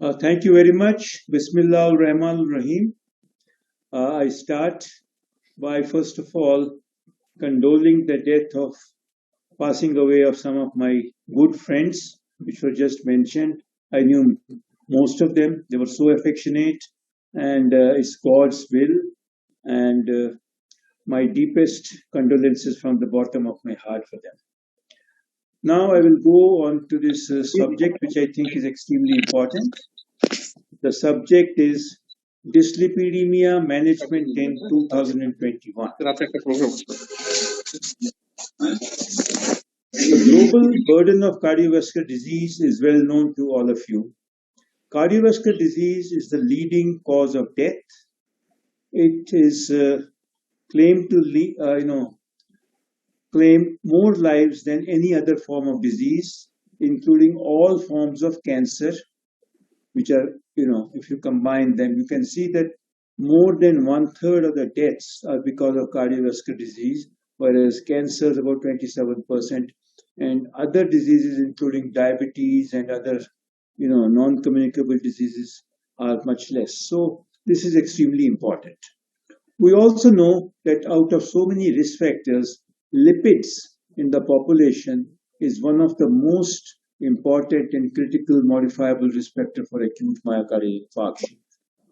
Thank you very much. Bismillah ar-Rahman ar-Rahim. I start by first of all condoling the death of passing away of some of my good friends, which were just mentioned. I knew most of them. They were so affectionate, and it's God's will. And my deepest condolences from the bottom of my heart for them. Now I will go on to this subject, which I think is extremely important. The subject is Dyslipidemia Management in 2021. The global burden of cardiovascular disease is well known to all of you. Cardiovascular disease is the leading cause of death. It is claimed to claim more lives than any other form of disease, including all forms of cancer, which are, if you combine them, you can see that more than 1/3 of the deaths are because of cardiovascular disease, whereas cancer is about 27%, and other diseases, including diabetes and other, non-communicable diseases, are much less. So this is extremely important. We also know that out of so many risk factors, lipids in the population is one of the most important and critical modifiable risk factor for acute myocardial infarction.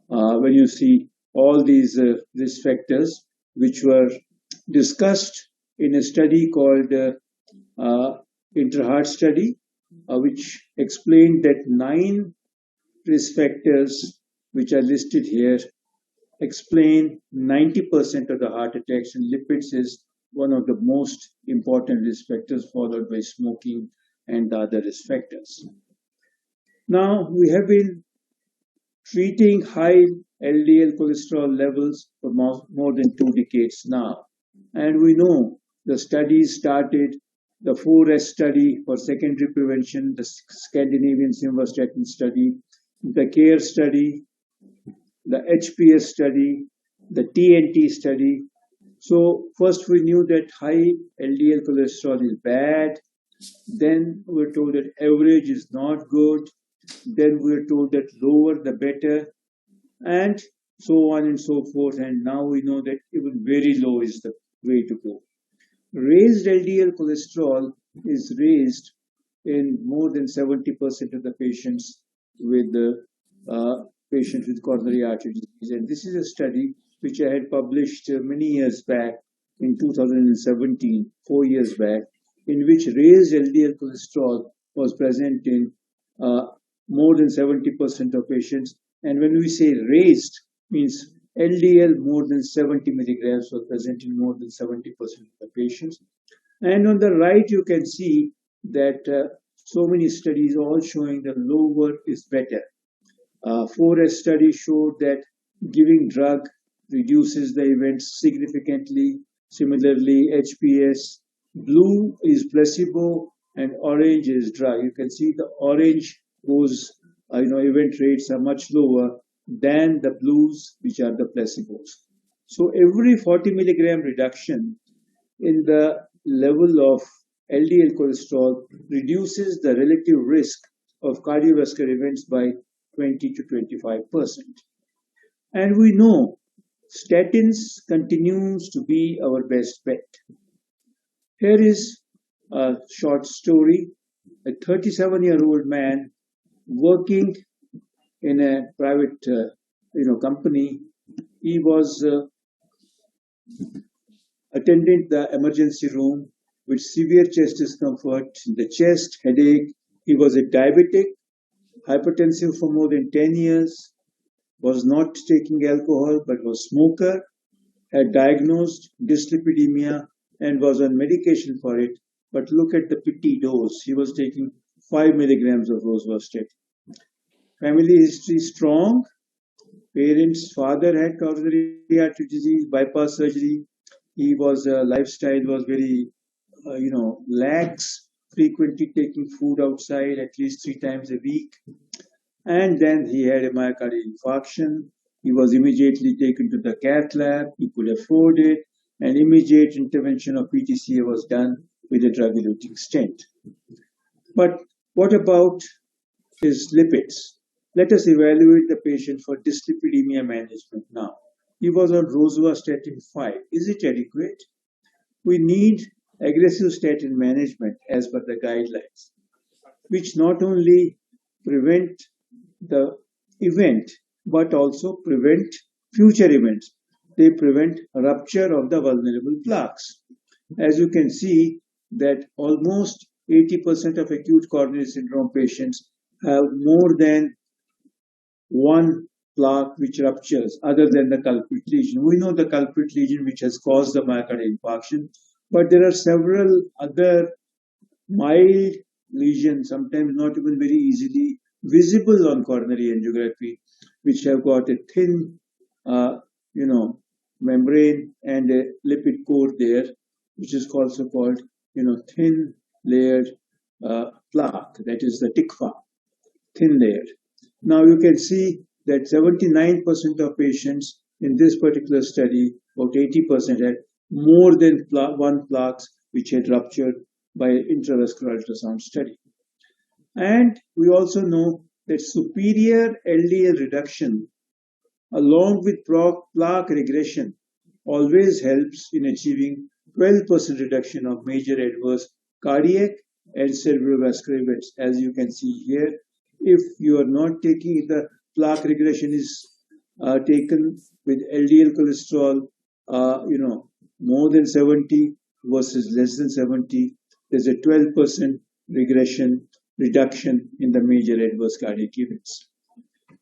When you see all these risk factors, which were discussed in a study called Inter-Heart study, which explained that 9 risk factors, which are listed here, explain 90% of the heart attacks, and lipids is one of the most important risk factors, followed by smoking and the other risk factors. Now, we have been treating high LDL cholesterol levels for more than 2 decades now. And we know the studies started, the FOURIER study for secondary prevention, the Scandinavian Rosuvastatin study, the CARE study, the HPS study, the TNT study. So first we knew that high LDL cholesterol is bad. Then we were told that average is not good. Then we were told that lower the better, and so on and so forth. And now we know that even very low is the way to go. Raised LDL cholesterol is raised in more than 70% of the patients with coronary artery disease. And this is a study which I had published many years back in 2017, 4 years back, in which raised LDL cholesterol was present in more than 70% of patients. And when we say raised, means LDL more than 70 milligrams was present in more than 70% of the patients. And on the right, you can see that so many studies all showing that lower is better. FOURIER study showed that giving drug reduces the events significantly. Similarly, HPS, blue is placebo and orange is drug. You can see the orange goes, event rates are much lower than the blues, which are the placebos. So every 40 milligram reduction in the level of LDL cholesterol reduces the relative risk of cardiovascular events by 20 to 25%. And we know statins continues to be our best bet. Here is a short story. A 37-year-old man working in a private company. He was attending the emergency room with severe chest discomfort, the chest, headache. He was a diabetic, hypertensive for more than 10 years, was not taking alcohol but was smoker, had diagnosed dyslipidemia and was on medication for it. But look at the pity dose. He was taking 5 milligrams of Rosuvastatin. Family history strong. Parents, father had coronary artery disease, bypass surgery. He was lifestyle was very, lax, frequently taking food outside at least 3 times a week. And then he had a myocardial infarction. He was immediately taken to the cath lab. He could afford it. An immediate intervention of PTCA was done with a drug-eluting stent. But what about his lipids? Let us evaluate the patient for dyslipidemia management now. He was on Rosuvastatin 5. Is it adequate? We need aggressive statin management as per the guidelines, which not only prevent the event but also prevent future events. They prevent rupture of the vulnerable plaques. As you can see that almost 80% of acute coronary syndrome patients have more than one plaque which ruptures other than the culprit lesion. We know the culprit lesion which has caused the myocardial infarction, but there are several other mild lesions, sometimes not even very easily visible on coronary angiography, which have got a thin, membrane and a lipid core there, which is also called, thin layered plaque. That is the TICFA, thin layer. Now you can see that 79% of patients in this particular study, about 80% had more than one plaques which had ruptured by intravascular ultrasound study. And we also know that superior LDL reduction along with plaque regression always helps in achieving 12% reduction of major adverse cardiac and cerebrovascular events. As you can see here, if you are not taking the plaque regression is taken with LDL cholesterol, more than 70 versus less than 70, there's a 12% reduction in the major adverse cardiac events.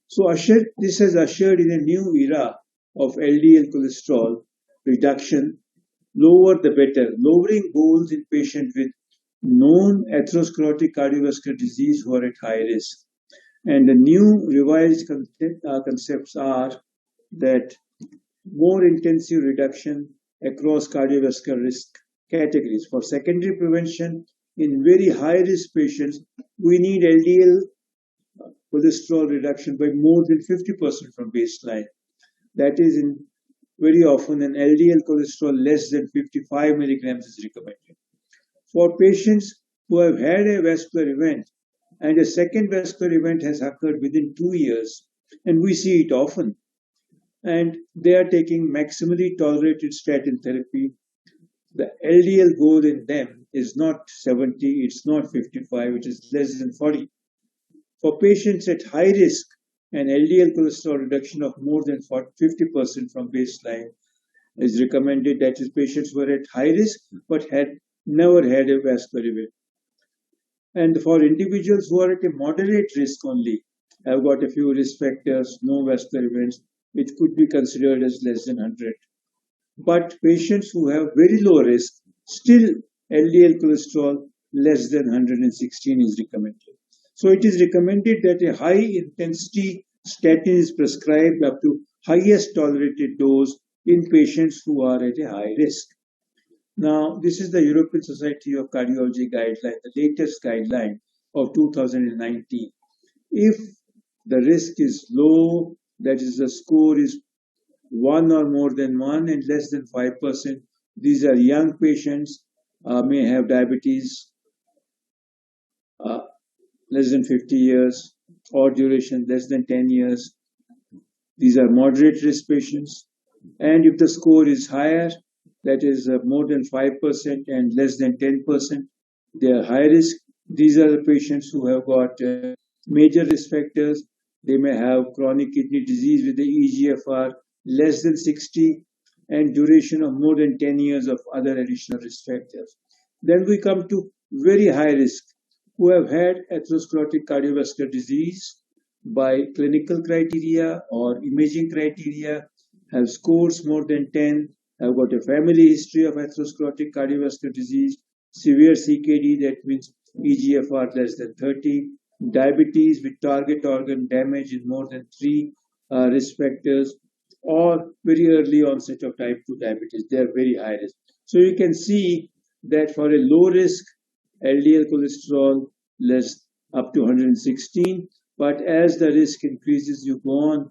So this has ushered in a new era of LDL cholesterol reduction. Lower the better. Lowering goals in patients with known atherosclerotic cardiovascular disease who are at high risk. And the new revised concepts are that more intensive reduction across cardiovascular risk categories. For secondary prevention in very high risk patients, we need LDL cholesterol reduction by more than 50% from baseline. That is very often an LDL cholesterol less than 55 milligrams is recommended. For patients who have had a vascular event and a second vascular event has occurred within 2 years, and we see it often, and they are taking maximally tolerated statin therapy, the LDL goal in them is not 70, it's not 55, it is less than 40. For patients at high risk, an LDL cholesterol reduction of more than 50% from baseline is recommended. That is, patients who are at high risk but had never had a vascular event. And for individuals who are at a moderate risk only, have got a few risk factors, no vascular events, it could be considered as less than 100. But patients who have very low risk, still LDL cholesterol less than 116 is recommended. So it is recommended that a high intensity statin is prescribed up to highest tolerated dose in patients who are at a high risk. Now, this is the European Society of Cardiology guideline, the latest guideline of 2019. If the risk is low, that is, the score is 1 or more than 1 and less than 5%, these are young patients, may have diabetes, less than 50 years, or duration less than 10 years. These are moderate risk patients. And if the score is higher, that is more than 5% and less than 10%, they are high risk. These are the patients who have got major risk factors. They may have chronic kidney disease with the EGFR less than 60 and duration of more than 10 years of other additional risk factors. Then we come to very high risk, who have had atherosclerotic cardiovascular disease by clinical criteria or imaging criteria, have scores more than 10, have got a family history of atherosclerotic cardiovascular disease, severe CKD, that means EGFR less than 30, diabetes with target organ damage in more than 3 risk factors, or very early onset of type 2 diabetes. They are very high risk. So you can see that for a low risk, LDL cholesterol less up to 116, but as the risk increases, you go on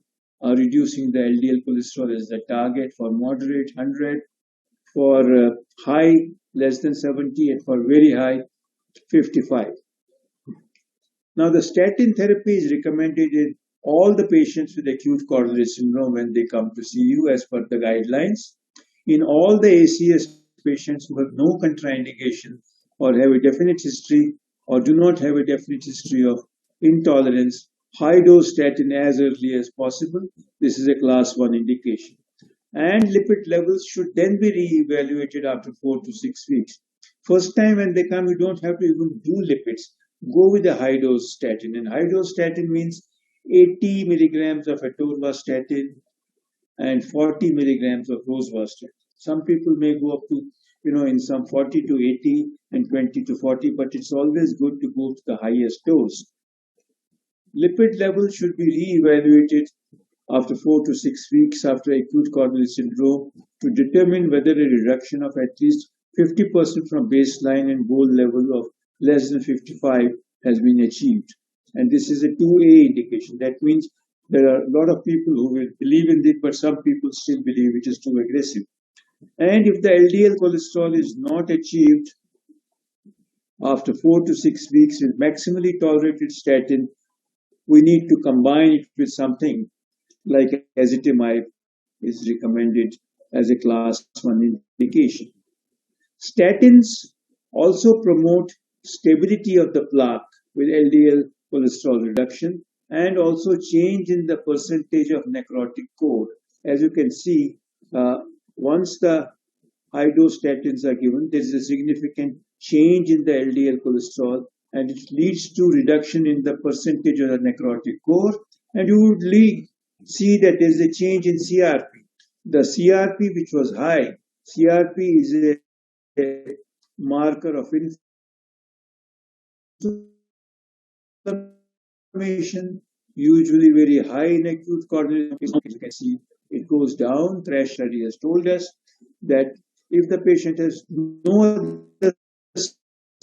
reducing the LDL cholesterol as the target. For moderate, 100, for high, less than 70, and for very high, 55. Now, the statin therapy is recommended in all the patients with acute coronary syndrome when they come to see you as per the guidelines. In all the ACS patients who have no contraindication or have a definite history or do not have a definite history of intolerance, high dose statin as early as possible. This is a class 1 indication. And lipid levels should then be re-evaluated after 4 to 6 weeks. First time when they come, you don't have to even do lipids. Go with a high dose statin. And high dose statin means 80 milligrams of atorvastatin and 40 milligrams of rosuvastatin. Some people may go up to, in some 40 to 80 and 20 to 40, but it's always good to go to the highest dose. Lipid levels should be re-evaluated after 4 to 6 weeks after acute coronary syndrome to determine whether a reduction of at least 50% from baseline and goal level of less than 55 has been achieved. And this is a 2A indication. That means there are a lot of people who will believe in it, but some people still believe it is too aggressive. And if the LDL cholesterol is not achieved after 4 to 6 weeks with maximally tolerated statin, we need to combine it with something like ezetimibe is recommended as a class 1 indication. Statins also promote stability of the plaque with LDL cholesterol reduction and also change in the percentage of necrotic core. As you can see, once the high dose statins are given, there is a significant change in the LDL cholesterol and it leads to reduction in the percentage of the necrotic core, and you would see that there is a change in CRP. The CRP which was high, CRP is a marker of inflammation, usually very high in acute coronary. You can see it goes down. Thrash study has told us that if the patient has no other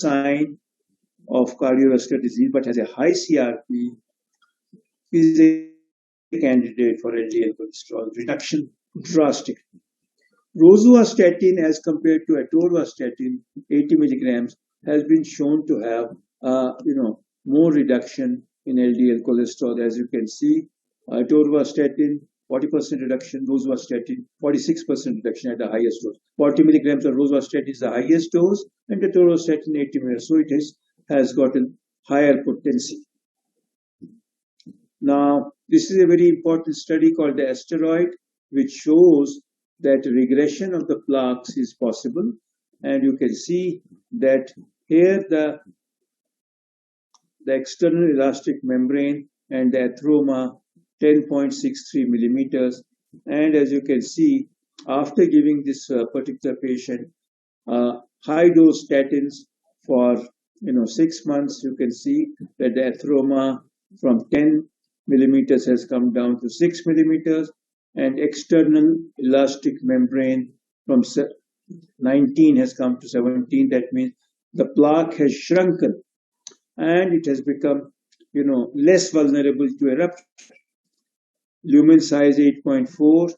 sign of cardiovascular disease but has a high CRP, is a candidate for LDL cholesterol reduction drastically. Rosuvastatin as compared to atorvastatin, 80 milligrams, has been shown to have more reduction in LDL cholesterol. As you can see, atorvastatin 40% reduction, rosuvastatin 46% reduction at the highest dose. 40 milligrams of rosuvastatin is the highest dose, and atorvastatin 80 milligrams. So it has gotten higher potency. Now, this is a very important study called the asteroid, which shows that regression of the plaques is possible. And you can see that here the external elastic membrane and the atheroma 10.63 millimeters. And as you can see, after giving this particular patient high dose statins for 6 months, you can see that the atheroma from 10 millimeters has come down to 6 millimeters, and external elastic membrane from 19 has come to 17. That means the plaque has shrunken and it has become less vulnerable to a rupture. Lumen size 8.4,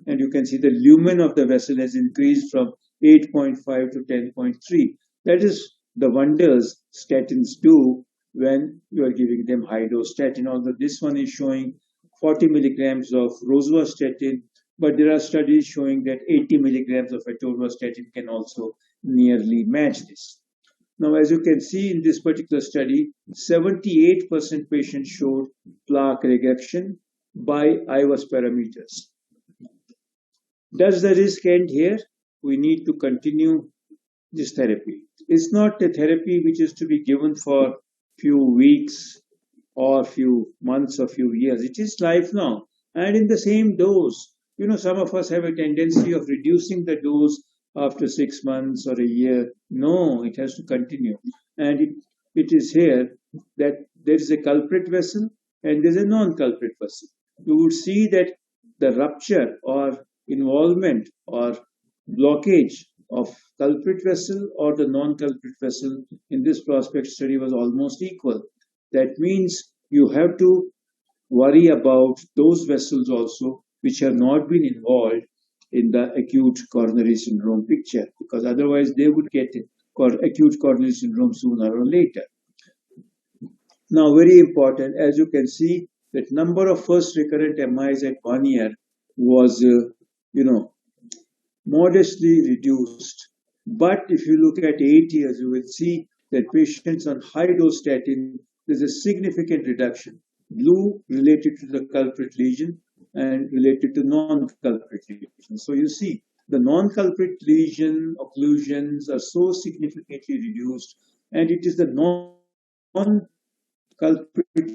and you can see the lumen of the vessel has increased from 8.5 to 10.3. That is the wonders statins do when you are giving them high dose statin. Although this one is showing 40 milligrams of rosuvastatin, but there are studies showing that 80 milligrams of atorvastatin can also nearly match this. Now, as you can see in this particular study, 78% patients showed plaque regression by IVUS parameters. Does the risk end here? We need to continue this therapy. It's not a therapy which is to be given for few weeks or few months or few years. It is lifelong and in the same dose. Some of us have a tendency of reducing the dose after 6 months or a year. No, it has to continue. And it is here that there is a culprit vessel and there is a non-culprit vessel. You would see that the rupture or involvement or blockage of culprit vessel or the non-culprit vessel in this prospect study was almost equal. That means you have to worry about those vessels also which have not been involved in the acute coronary syndrome picture, because otherwise they would get acute coronary syndrome sooner or later. Now, very important, as you can see, that number of first recurrent MIs at 1 year was, modestly reduced. But if you look at 8 years, you will see that patients on high dose statin, there's a significant reduction. Blue related to the culprit lesion and related to non-culprit lesion. So you see, the non-culprit lesion occlusions are so significantly reduced, and it is the non-culprit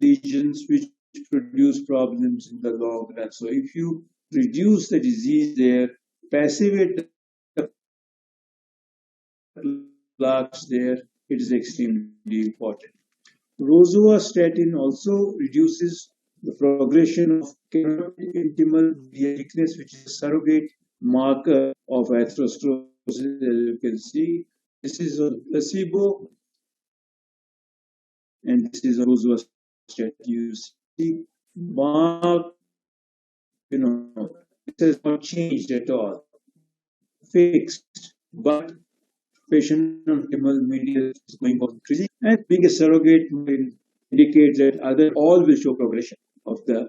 lesions which produce problems in the long run. So if you reduce the disease there, passivate the plaques there, it is extremely important. Rosuvastatin also reduces the progression of intimal weakness, which is a surrogate marker of atherosclerosis. As you can see, this is a placebo, and this is a rosuvastatin. You see, mark, it has not changed at all, fixed, but patient optimal media is going on increasing, and being a surrogate indicates that other all will show progression of the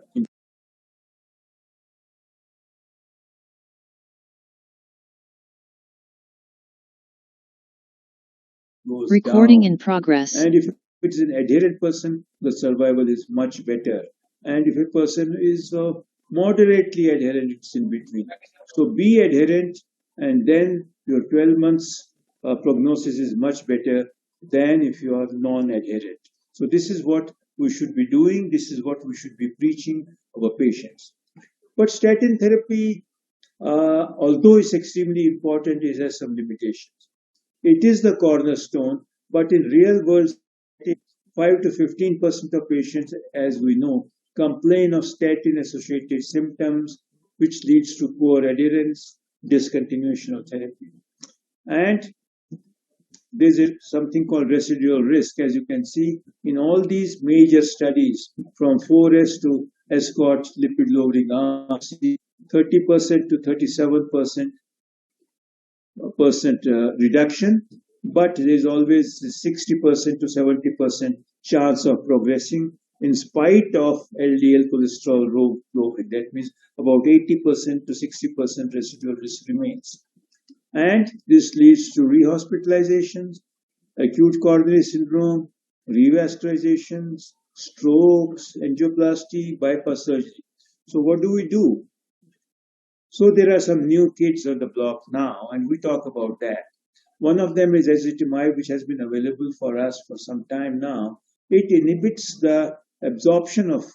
goes Recording down. in progress. And if it's an adherent person, the survival is much better. And if a person is moderately adherent, it's in between. So be adherent, and then your 12 months prognosis is much better than if you are non-adherent. So this is what we should be doing. This is what we should be preaching our patients. But statin therapy, although it's extremely important, it has some limitations. It is the cornerstone, but in real world, 5 to 15% of patients, as we know, complain of statin-associated symptoms, which leads to poor adherence, discontinuation of therapy. And there's something called residual risk, as you can see in all these major studies, from FOURIER to escort lipid lowering arms, 30% to 37% reduction, but there's always 60% to 70% chance of progressing in spite of LDL cholesterol lowering. That means about 80% to 60% residual risk remains. And this leads to rehospitalizations, acute coronary syndrome, revascularizations, strokes, angioplasty, bypass surgery. So what do we do? So there are some new kids on the block now, and we talk about that. One of them is ezetimibe, which has been available for us for some time now. It inhibits the absorption of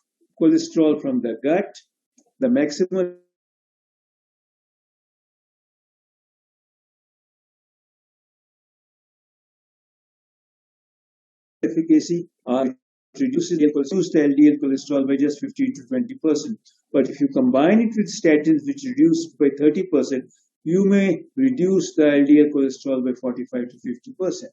cholesterol from the gut. The maximal efficacy reduces the LDL cholesterol by just 15 to 20%. But if you combine it with statins, which reduce by 30%, you may reduce the LDL cholesterol by 45 to 50%.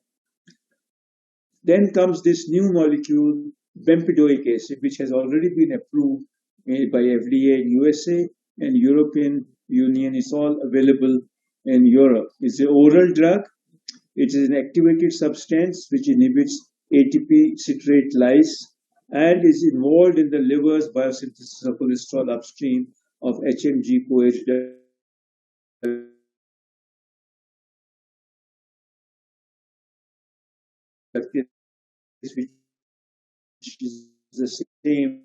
Then comes this new molecule, bempedoic acid, which has already been approved by FDA in USA and European Union. It's all available in Europe. It's an oral drug. It is an activated substance which inhibits ATP citrate lyase and is involved in the liver's biosynthesis of cholesterol upstream of HMG-CoH, which is the same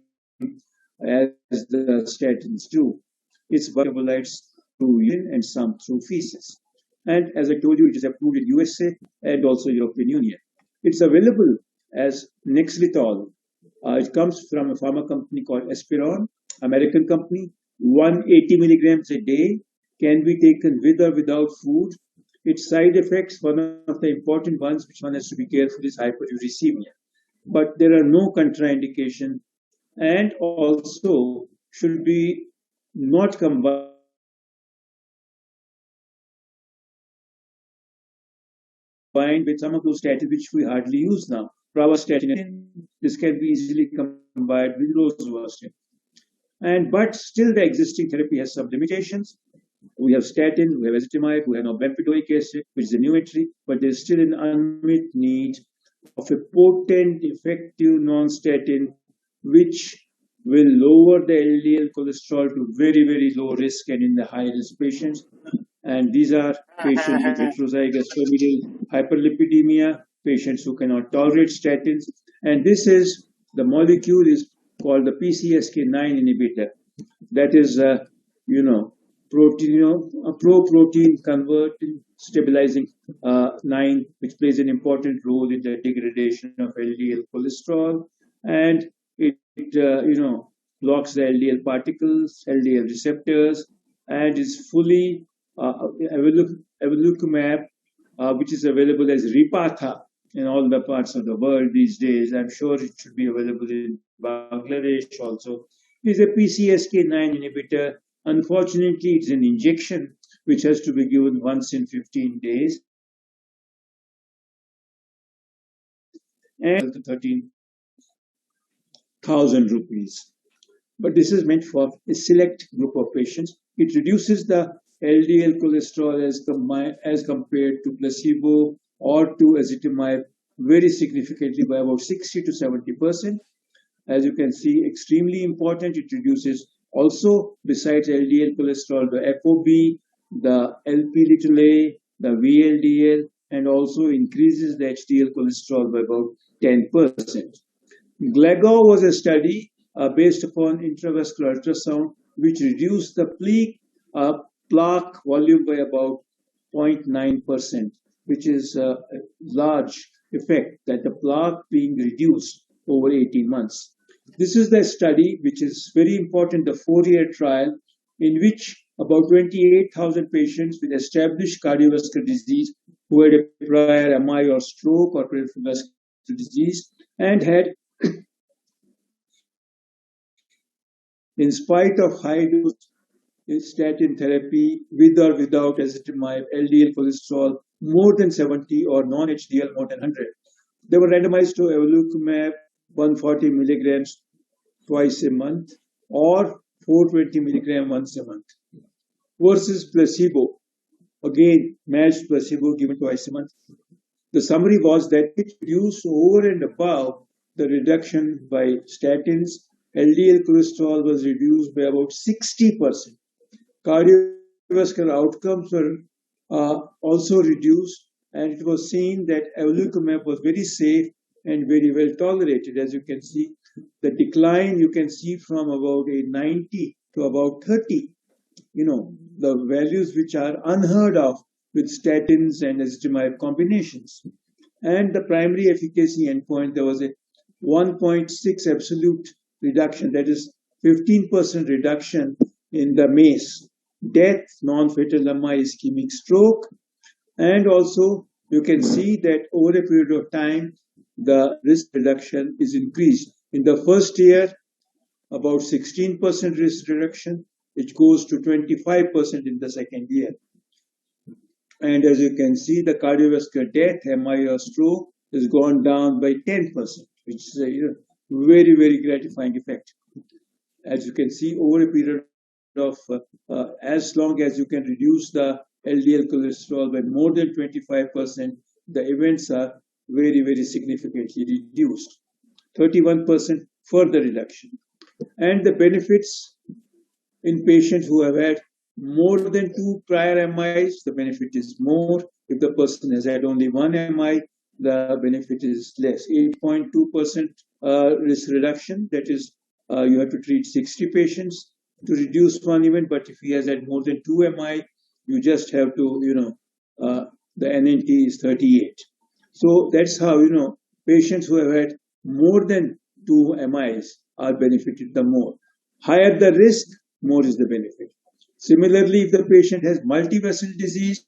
as the statins do. It's metabolites through urine and some through feces. And as I told you, it is approved in USA and also European Union. It's available as Nexletol. It comes from a pharma company called Espiron, American company. 180 milligrams a day, can be taken with or without food. Its side effects, one of the important ones which one has to be careful, is hyperuricemia. But there are no contraindications, and also should be not combined with some of those statins which we hardly use now. Pravastatin, this can be easily combined with rosuvastatin. But still the existing therapy has some limitations. We have statins, we have ezetimibe, we have now bempedoic acid, which is a new entry, but there's still an unmet need of a potent, effective non-statin, which will lower the LDL cholesterol to very, very low risk and in the high risk patients. And these are patients with heterozygous familial hyperlipidemia, patients who cannot tolerate statins. And this is the molecule is called the PCSK9 inhibitor. That is, pro-protein converting stabilizing 9, which plays an important role in the degradation of LDL cholesterol, and it blocks the LDL particles, LDL receptors, and is fully evolocumab, which is available as Repatha in all the parts of the world these days. I'm sure it should be available in Bangladesh also. Is a PCSK9 inhibitor. Unfortunately, it's an injection which has to be given once in 15 days. And 13,000 rupees. But this is meant for a select group of patients. It reduces the LDL cholesterol as compared to placebo or to ezetimibe very significantly by about 60 to 70%. As you can see, extremely important. It reduces also, besides LDL cholesterol, the FOB, the Lp(a), the VLDL, and also increases the HDL cholesterol by about 10%. GLAGO was a study based upon intravascular ultrasound, which reduced the plaque volume by about 0.9%, which is a large effect that the plaque being reduced over 18 months. This is the study which is very important, the FOURIER trial, in which about 28,000 patients with established cardiovascular disease who had a prior MI or stroke or peripheral vascular disease and had, in spite of high dose statin therapy with or without ezetimibe, LDL cholesterol more than 70 or non-HDL more than 100. They were randomized to evolocumab 140 milligrams twice a month or 420 milligram once a month versus placebo. Again, matched placebo given twice a month. The summary was that it reduced over and above the reduction by statins. LDL cholesterol was reduced by about 60%. Cardiovascular outcomes were also reduced, and it was seen that evolocumab was very safe and very well tolerated. As you can see, the decline you can see from about a 90 to about 30. The values which are unheard of with statins and ezetimibe combinations. And the primary efficacy endpoint, there was a 1.6 absolute reduction, that is 15% reduction in the MACE, death, non-fatal MI, ischemic stroke. And also you can see that over a period of time, the risk reduction is increased. In the first year, about 16% risk reduction, which goes to 25% in the second year. And as you can see, the cardiovascular death, MI or stroke, has gone down by 10%, which is a very, very gratifying effect. As you can see, over a period of as long as you can reduce the LDL cholesterol by more than 25%, the events are very, very significantly reduced. 31% further reduction. And the benefits in patients who have had more than 2 prior MIs, the benefit is more. If the person has had only 1 MI, the benefit is less. 8.2% risk reduction, that is, you have to treat 60 patients to reduce one event, but if he has had more than 2 MI, you just have to, the NNT is 38. So that's how, patients who have had more than 2 MIs are benefited the more. Higher the risk, more is the benefit. Similarly, if the patient has multivessel disease,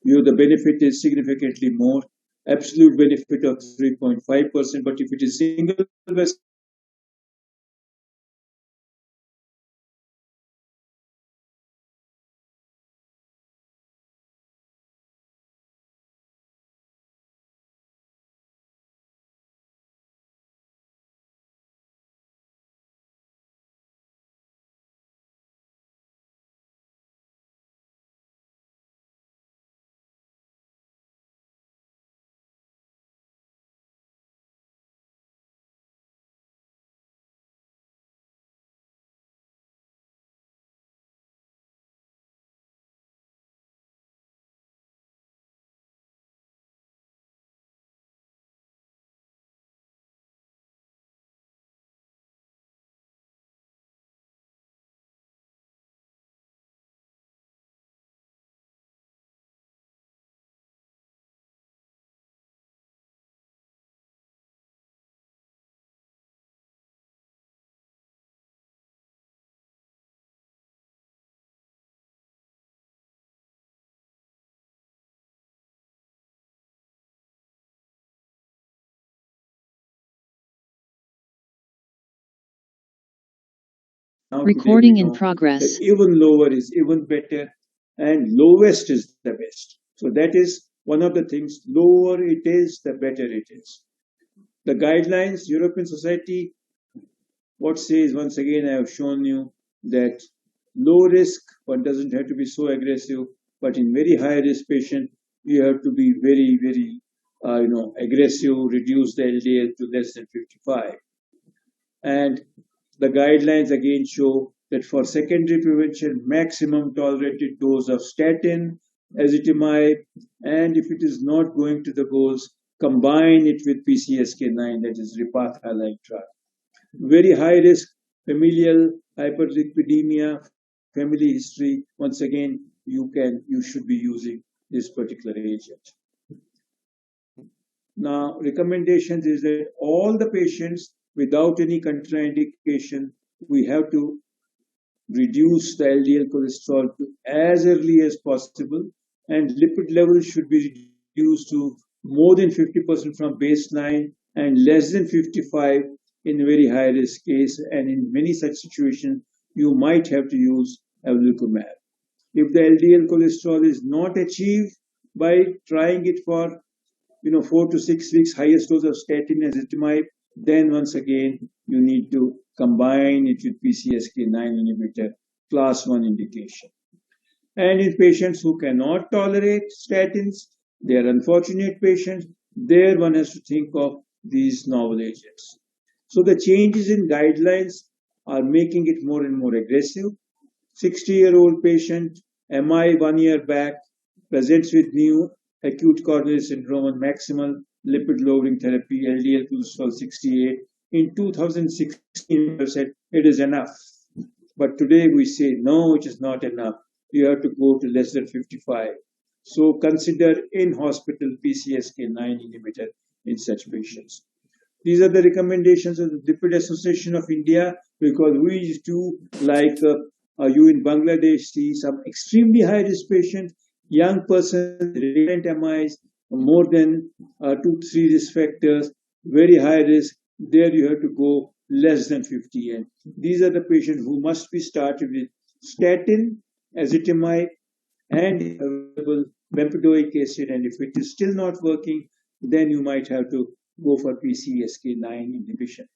the benefit is significantly more, absolute benefit of 3.5%, but if it is single vessel now Recording today we in know progress. that even lower is even better and lowest is the best. So that is one of the things. Lower it is, the better it is. The guidelines, European Society, what says, once again, I have shown you that low risk, one doesn't have to be so aggressive, but in very high risk patient, you have to be very, very, aggressive, reduce the LDL to less than 55. And the guidelines again show that for secondary prevention, maximum tolerated dose of statin, ezetimibe, and if it is not going to the goals, combine it with PCSK9, that is Repatha-like drug. Very high risk, familial hyperlipidemia, family history, once again, you should be using this particular agent. Now, recommendations is that all the patients without any contraindication, we have to reduce the LDL cholesterol to as early as possible, and lipid levels should be reduced to more than 50% from baseline and less than 55 in a very high risk case, and in many such situations, you might have to use evolocumab. If the LDL cholesterol is not achieved by trying it for 4 to 6 weeks, highest dose of statin ezetimibe, then once again you need to combine it with PCSK9 inhibitor, class 1 indication. And in patients who cannot tolerate statins, they are unfortunate patients, there one has to think of these novel agents. So the changes in guidelines are making it more and more aggressive. 60-year-old patient, MI 1 year back, presents with new acute coronary syndrome and maximal lipid lowering therapy, LDL cholesterol 68. In 2016, we said it is enough. But today we say, no, it is not enough. You have to go to less than 55. So consider in-hospital PCSK9 inhibitor in such patients. These are the recommendations of the Lipid Association of India, because we used to, like you in Bangladesh, see some extremely high-risk patients, young persons, recurrent MIs, more than 2-3 risk factors, very high risk. There you have to go less than 50. And these are the patients who must be started with statin, ezetimibe, and available bempedoic acid. And if it is still not working, then you might have to go for PCSK9 inhibition.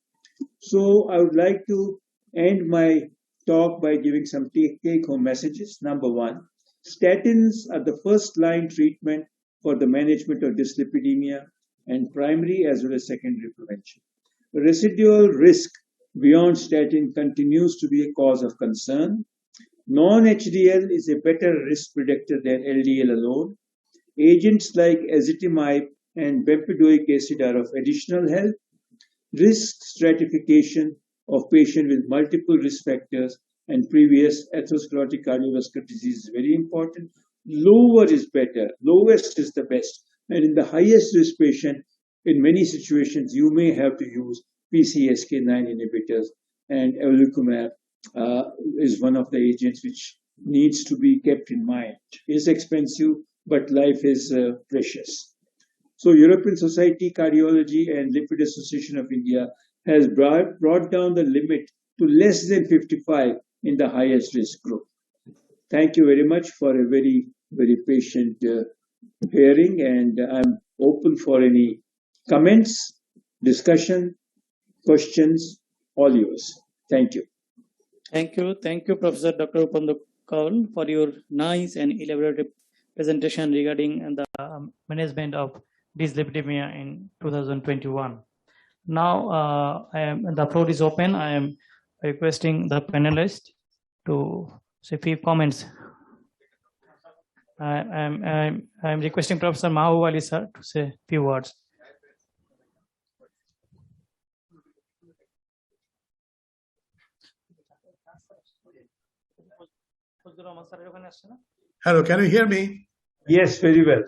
So I would like to end my talk by giving some take-home messages. Number one, statins are the first-line treatment for the management of dyslipidemia and primary as well as secondary prevention. The residual risk beyond statin continues to be a cause of concern. Non-HDL is a better risk predictor than LDL alone. Agents like ezetimibe and bempedoic acid are of additional help. Risk stratification of patients with multiple risk factors and previous atherosclerotic cardiovascular disease is very important. Lower is better, lowest is the best. And in the highest risk patient, in many situations, you may have to use PCSK9 inhibitors, and evolocumab is one of the agents which needs to be kept in mind. It's expensive, but life is precious. So European Society Cardiology and Lipid Association of India has brought down the limit to less than 55 in the highest risk group. Thank you very much for a very, very patient hearing, and I'm open for any comments, discussion, questions, all yours. Thank you. Thank you, Professor Dr. Upendra Kaul, for your nice and elaborate presentation regarding the management of dyslipidemia in 2021. Now, the floor is open. I am requesting the panelists to say a few comments. I'm requesting Professor Mahawali sir to say a few words. Hello, can you hear me? Yes, very well.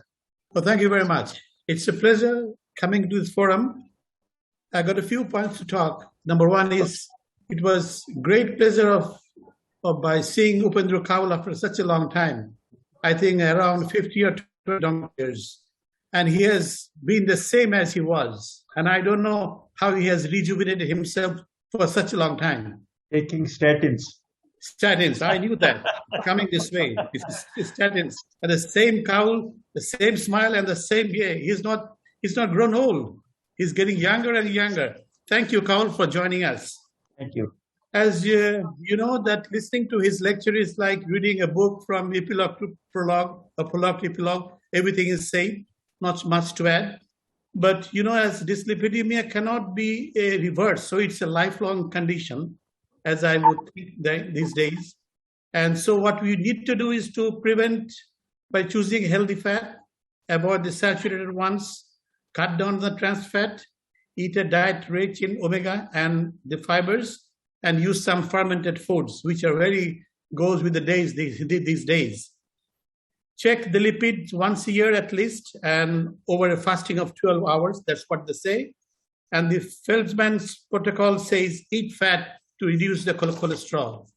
Well, thank you very much. It's a pleasure coming to this forum. I got a few points to talk. Number one is, it was great pleasure by seeing Upendra Kaul after such a long time. I think around 50 or 20 years. And he has been the same as he was. And I don't know how he has rejuvenated himself for such a long time. Taking statins. Statins. I knew that coming this way. It's statins. And the same Kaul, the same smile, and the same yeah. He's not grown old. He's getting younger and younger. Thank you, Kaul, for joining us. Thank you. As you know, that listening to his lecture is like reading a book from epilogue to prologue, a prologue to epilogue. Everything is same, not much to add. But you know, as dyslipidemia cannot be reversed, so it's a lifelong condition, as I would think these days. And so what we need to do is to prevent by choosing healthy fat, avoid the saturated ones, cut down the trans fat, eat a diet rich in omega and the fibers, and use some fermented foods, which are very goes with the days these days. Check the lipids once a year at least, and over a fasting of 12 hours. That's what they say. And the Feldman's protocol says eat fat to reduce the cholesterol.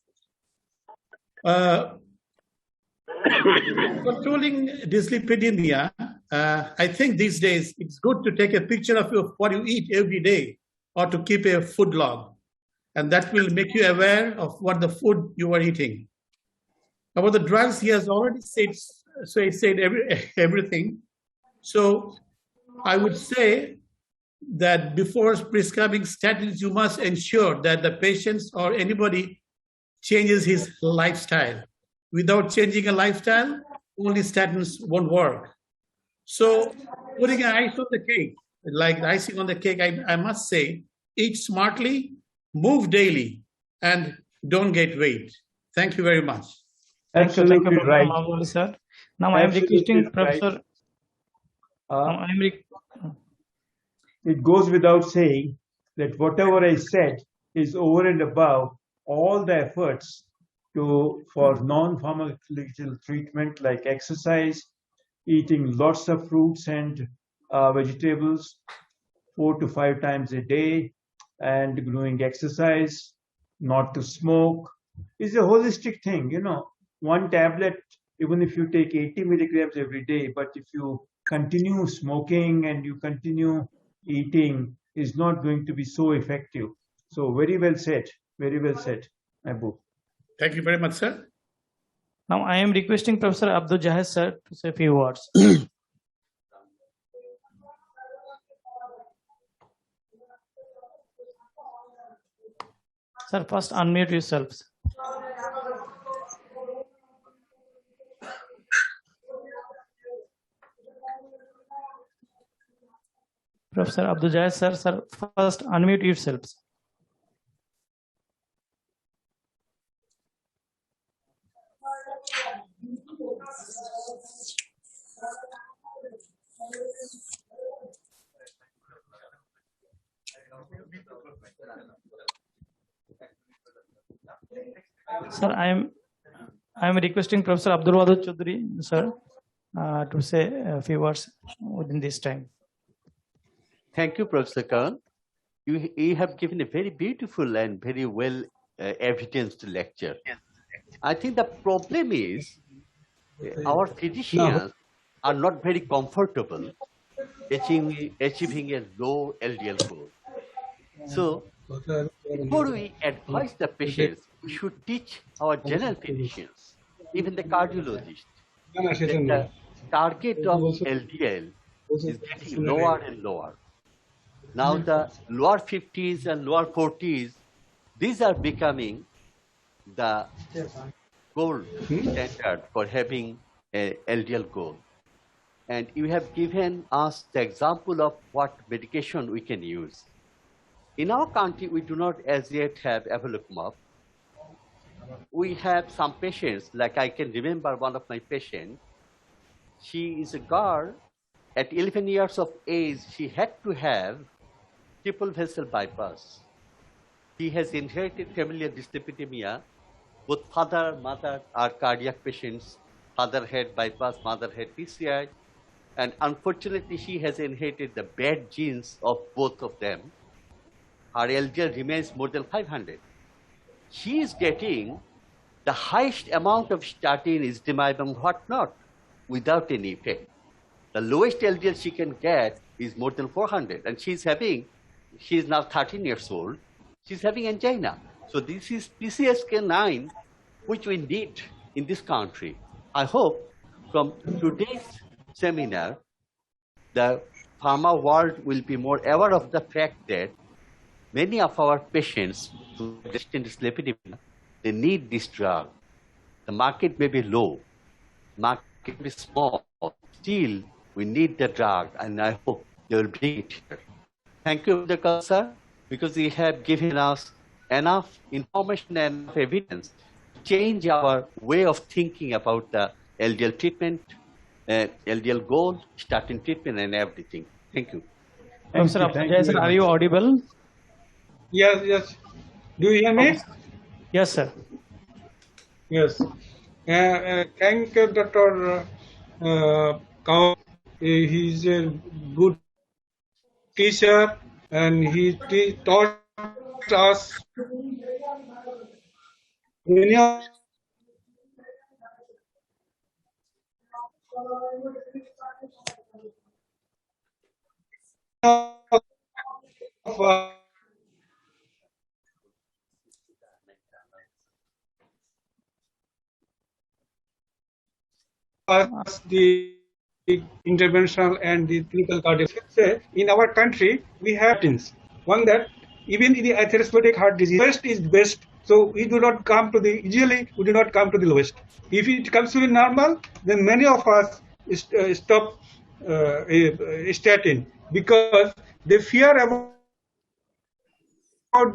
Controlling dyslipidemia, I think these days it's good to take a picture of what you eat every day, or to keep a food log. And that will make you aware of what the food you are eating. About the drugs, he has already said, so he said everything. So I would say that before prescribing statins, you must ensure that the patients or anybody changes his lifestyle. Without changing a lifestyle, only statins won't work. So putting an ice on the cake, like the icing on the cake, I must say, eat smartly, move daily, and don't get weight. Thank you very much. Absolutely right. Sir. Now I am requesting Professor. It goes without saying that whatever I said is over and above all the efforts for non-pharmacological treatment like exercise, eating lots of fruits and vegetables 4 to 5 times a day, and doing exercise, not to smoke, is a holistic thing. You know, one tablet, even if you take 80 milligrams every day, but if you continue smoking and you continue eating, is not going to be so effective. So very well said, Abu. Thank you very much, sir. Now I am requesting Professor Abdul Jahez sir to say a few words. Sir, first unmute yourselves. Professor Abdul Jahez sir, first unmute yourselves. Sir, I am requesting Professor Abdul Wadud Chaudhary, sir, to say a few words within this time. Thank you, Professor Kaul. You have given a very beautiful and very well evidenced lecture. I think the problem is our physicians are not very comfortable achieving a low LDL score. So before we advise the patients, we should teach our general physicians, even the cardiologists, that the target of LDL is getting lower and lower. Now the lower 50s and lower 40s, these are becoming the gold standard for having a LDL goal. And you have given us the example of what medication we can use. In our country, we do not as yet have evolocumab. We have some patients, like I can remember one of my patients. She is a girl. At 11 years of age, she had to have triple vessel bypass. She has inherited familial dyslipidemia. Both father and mother are cardiac patients. Father had bypass, mother had PCI. And unfortunately, she has inherited the bad genes of both of them. Her LDL remains more than 500. She is getting the highest amount of statin, istimab, whatnot, without any effect. The lowest LDL she can get is more than 400. And she is now 13 years old. She's having angina. So this is PCSK9 which we need in this country. I hope from today's seminar, the pharma world will be more aware of the fact that many of our patients who are resistant to dyslipidemia, they need this drug. The market may be low, market may be small, still we need the drug, and I hope they will bring it here. Thank you, Dr. Sir, because you have given us enough information and enough evidence to change our way of thinking about the LDL treatment, LDL goal, statin treatment, and everything. Thank you. Professor Upendra, sir, are you audible? Yes, yes. Do you hear me? Yes, sir. Yes. Thank you, Dr. Kaul. He is a good teacher and he taught us many of us the interventional and the clinical cardiology. In our country, we have statins. One that even in the atherosclerotic heart disease, first is best. So we do not come to the usually we do not come to the lowest. If it comes to the normal, then many of us stop statin because they fear about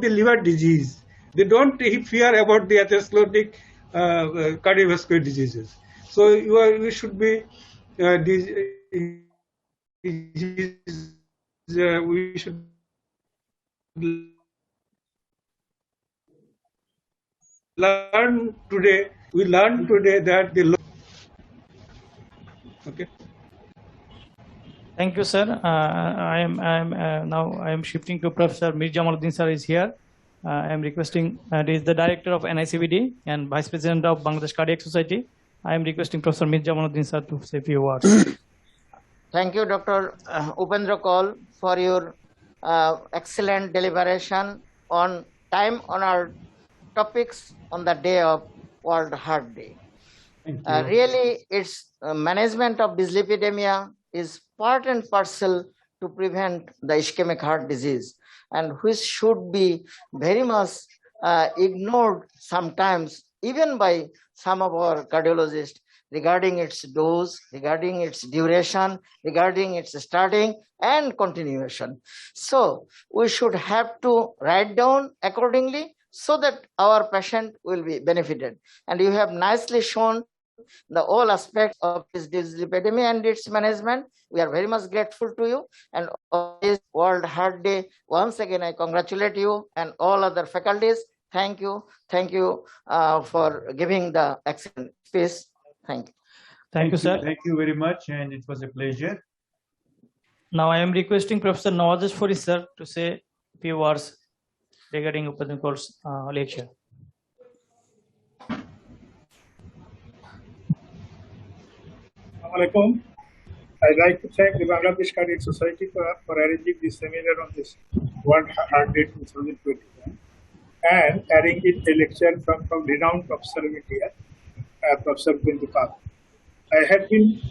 the liver disease. They don't fear about the atherosclerotic cardiovascular diseases. So you should be we should learn today. We learned today that the okay. Thank you, sir. I am shifting to Professor Mir Jamaluddin sir is here. I am requesting, he is the Director of NICVD and Vice President of Bangladesh Cardiac Society. I am requesting Professor Mir Jamaluddin sir to say a few words. Thank you, Dr. Upendra Kaul, for your excellent deliberation on time-honored topics on the day of World Heart Day. Really, its management of dyslipidemia is part and parcel to prevent the ischemic heart disease, and which should be very much ignored sometimes, even by some of our cardiologists, regarding its dose, regarding its duration, regarding its starting and continuation. So we should have to write down accordingly so that our patient will be benefited. And you have nicely shown the all aspects of this dyslipidemia and its management. We are very much grateful to you. And on this World Heart Day, once again, I congratulate you and all other faculties. Thank you. Thank you for giving the excellent speech. Thank you. Thank you, sir. Thank you very much, and it was a pleasure. Now I am requesting Professor Nawazeshwari sir to say a few words regarding Upendra Kaul's lecture. Assalamualaikum. I'd like to thank the Bangladesh Cardiac Society for arranging this seminar on this World Heart Day 2021 and arranging a lecture from renowned Professor of India, Professor Upendra Kaul. I had been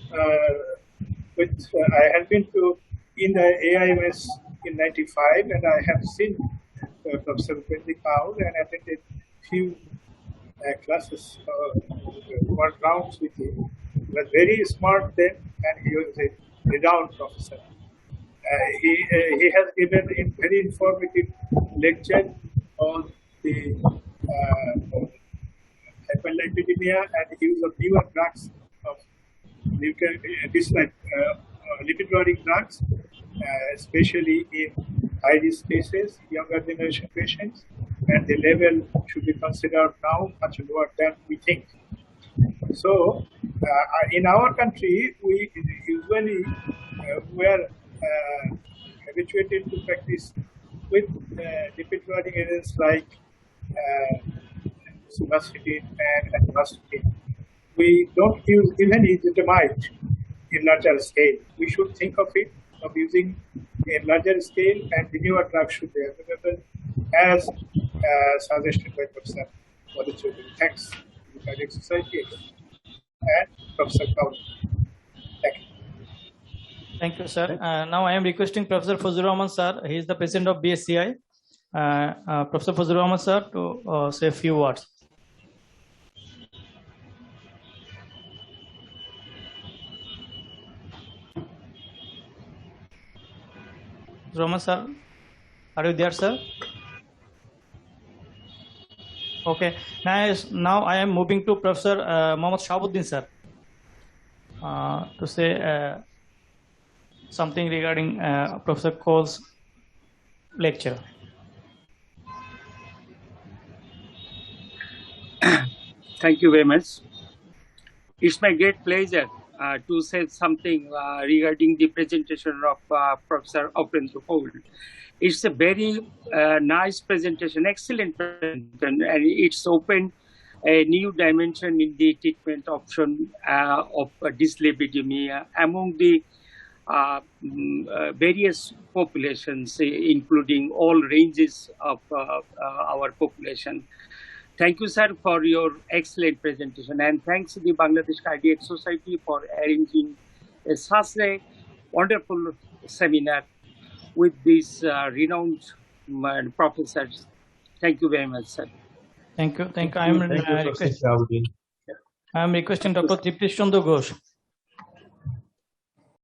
in the AIMS in '95, and I have seen Professor Upendra Kaul and attended few classes, one rounds with him. He was very smart then, and he was a renowned professor. He has given a very informative lecture on the hyperlipidemia and use of newer drugs of lipid-lowering drugs, especially in high-risk cases, younger generation patients, and the level should be considered now much lower than we think. So, in our country, we usually were habituated to practice with lipid-lowering agents like Rosuvastatin and Rosuvastatin. We don't use even ezetimibe in larger scale. We should think of it of using a larger scale, and the newer drugs should be available as suggested by Professor Madhusudan. Thanks. Cardiac Society, and Professor Kaul. Thank you. Thank you, sir. Now I am requesting Professor Fazlur Rahman, sir. He is the president of BSCI. Professor Fazlur Rahman, sir, to say a few words. Rahman, sir, are you there, sir? Okay. Now I am moving to Professor Mohammad Shahabuddin, sir, to say something regarding Professor Kaul's lecture. Thank you very much. It's my great pleasure to say something regarding the presentation of Professor Upendra Kaul. It's a very nice presentation, excellent presentation, and it's opened a new dimension in the treatment option of dyslipidemia among the various populations, including all ranges of our population. Thank you, sir, for your excellent presentation, and thanks to the Bangladesh Cardiac Society for arranging such a wonderful seminar with these renowned professors. Thank you very much, sir. Thank you. Thank you. I am requesting Dr. Tripti Chandra Ghosh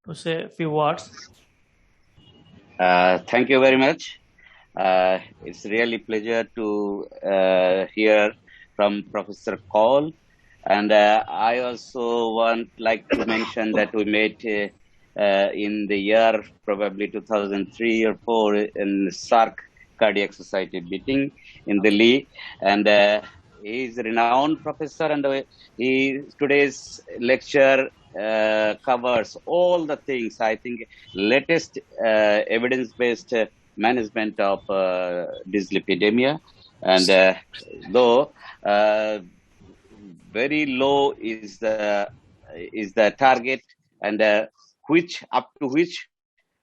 to say a few words. Thank you very much. It's really pleasure to hear from Professor Kaul, and I also like to mention that we met in the year probably 2003 or 4 in SARC Cardiac Society meeting in Delhi, and he is a renowned professor, and today's lecture covers all the things. I think latest evidence-based management of dyslipidemia, and though very low is the target, and up to which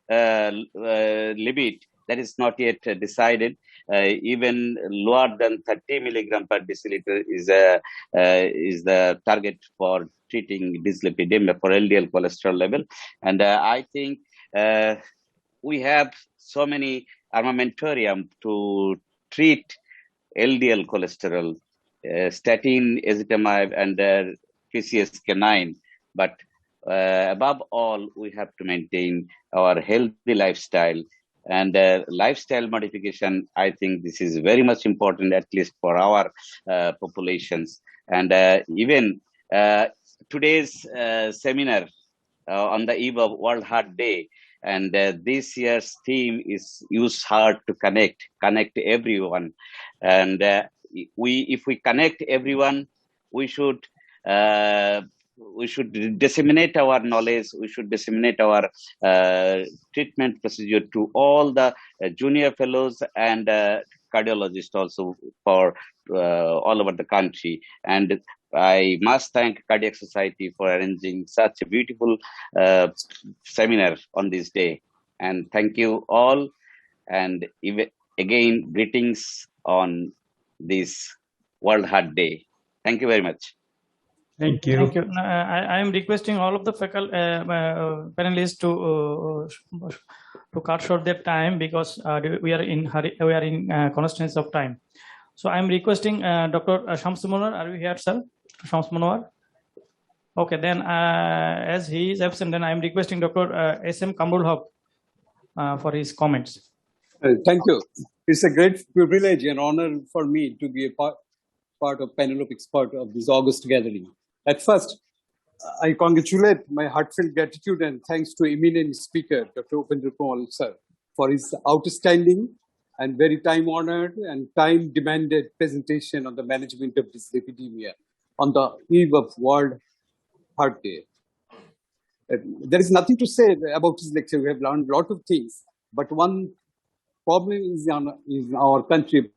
limit, that is not yet decided. Even lower than 30 milligram per deciliter is the target for treating dyslipidemia for LDL cholesterol level, and I think we have so many armamentarium to treat LDL cholesterol, statin, ezetimibe, and PCSK9. But above all, we have to maintain our healthy lifestyle. And lifestyle modification, I think this is very much important, at least for our populations. And even today's seminar on the eve of World Heart Day, and this year's theme is use heart to connect everyone. And if we connect everyone, we should disseminate our knowledge. We should disseminate our treatment procedure to all the junior fellows and cardiologists also for all over the country. And I must thank Cardiac Society for arranging such a beautiful seminar on this day. And thank you all. And again, greetings on this World Heart Day. Thank you very much. Thank you. Thank you. I am requesting all of the faculty panelists to cut short their time, because we are in constraints of time. So I am requesting Dr. Shams Munawar. Are you here, sir? Shams Munawar. Okay, then as he is absent, then I am requesting Dr. S.M. Kamrul Haq for his comments. Thank you. It's a great privilege and honor for me to be a part of panel of experts of this August gathering. At first, I congratulate my heartfelt gratitude and thanks to eminent speaker, Dr. Upendra Kaul, sir, for his outstanding and very time-honored and time-demanded presentation on the management of dyslipidemia on the eve of World Heart Day. There is nothing to say about his lecture. We have learned a lot of things, but one problem is in our country,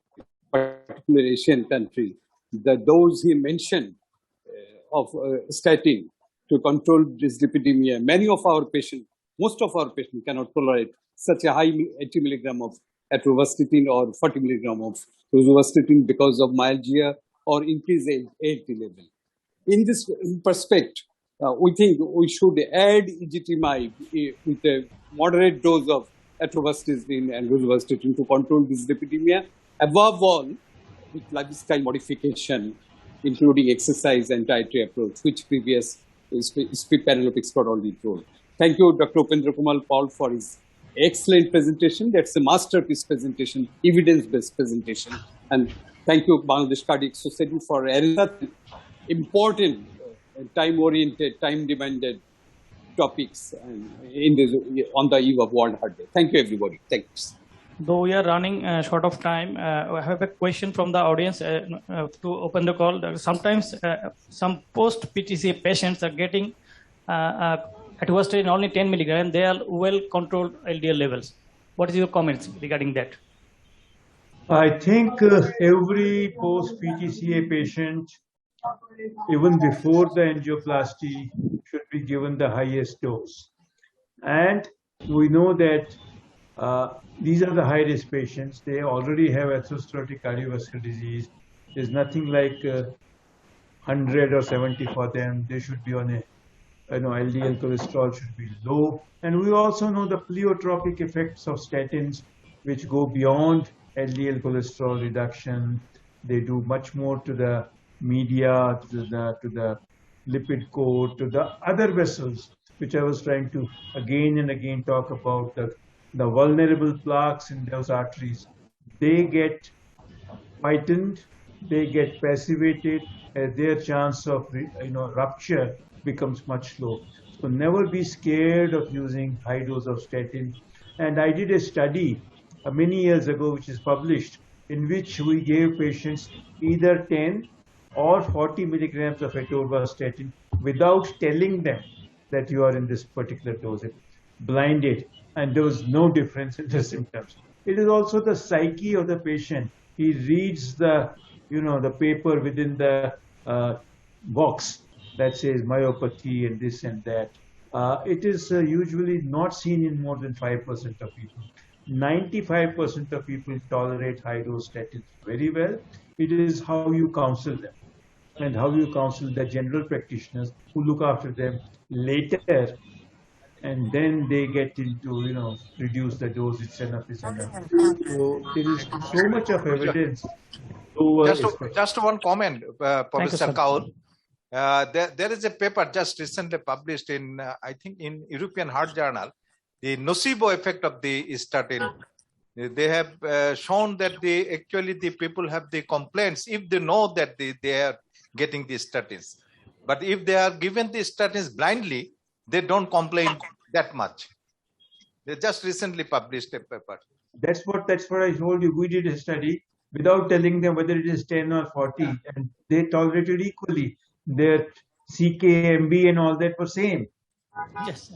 particularly Asian country, that those he mentioned of statin to control dyslipidemia, many of our patients, most of our patients cannot tolerate such a high 80 milligram of atorvastatin or 40 milligram of rosuvastatin because of myalgia or increase ALT level. In this perspective, we think we should add ezetimibe with a moderate dose of atorvastatin and rosuvastatin to control dyslipidemia. Above all, with lifestyle modification, including exercise and dietary approach, which previous panel expert already told. Thank you, Dr. Upendra Paul, for his excellent presentation. That's a masterpiece presentation, evidence-based presentation. And thank you, Bangladesh Cardiac Society, for another important, time-oriented, time-demanded topics on the eve of World Heart Day. Thank you, everybody. Thanks. Though we are running short of time, I have a question from the audience to open the call. Sometimes some post-PTCA patients are getting atorvastatin only 10 milligram, and they are well-controlled LDL levels. What is your comments regarding that? I think every post-PTCA patient, even before the angioplasty, should be given the highest dose. And we know that these are the high-risk patients. They already have atherosclerotic cardiovascular disease. There's nothing like 100 or 70 for them. They should be on a, LDL cholesterol should be low. And we also know the pleiotropic effects of statins, which go beyond LDL cholesterol reduction. They do much more to the media, to the lipid coat, to the other vessels, which I was trying to again and again talk about, the vulnerable plaques in those arteries. They get tightened, they get passivated, their chance of rupture becomes much low. So never be scared of using high dose of statin. And I did a study many years ago, which is published, in which we gave patients either 10 or 40 milligrams of atorvastatin without telling them that you are in this particular dose, blinded, and there was no difference in the symptoms. It is also the psyche of the patient. He reads the paper within the box that says myopathy and this and that. It is usually not seen in more than 5% of people. 95% of people tolerate high-dose statins very well. It is how you counsel them and how you counsel the general practitioners who look after them later, and then they get into, reduce the dose, it's enough, it's enough. So there is so much of evidence. Just one comment, Professor Kaul. There is a paper just recently published in, I think, in European Heart Journal, the nocebo effect of the statin. They have shown that actually the people have the complaints if they know that they are getting the statins. But if they are given the statins blindly, they don't complain that much. They just recently published a paper. That's what I told you. We did a study without telling them whether it is 10 or 40, and they tolerated equally. Their CK, MB and all that were same. Yes.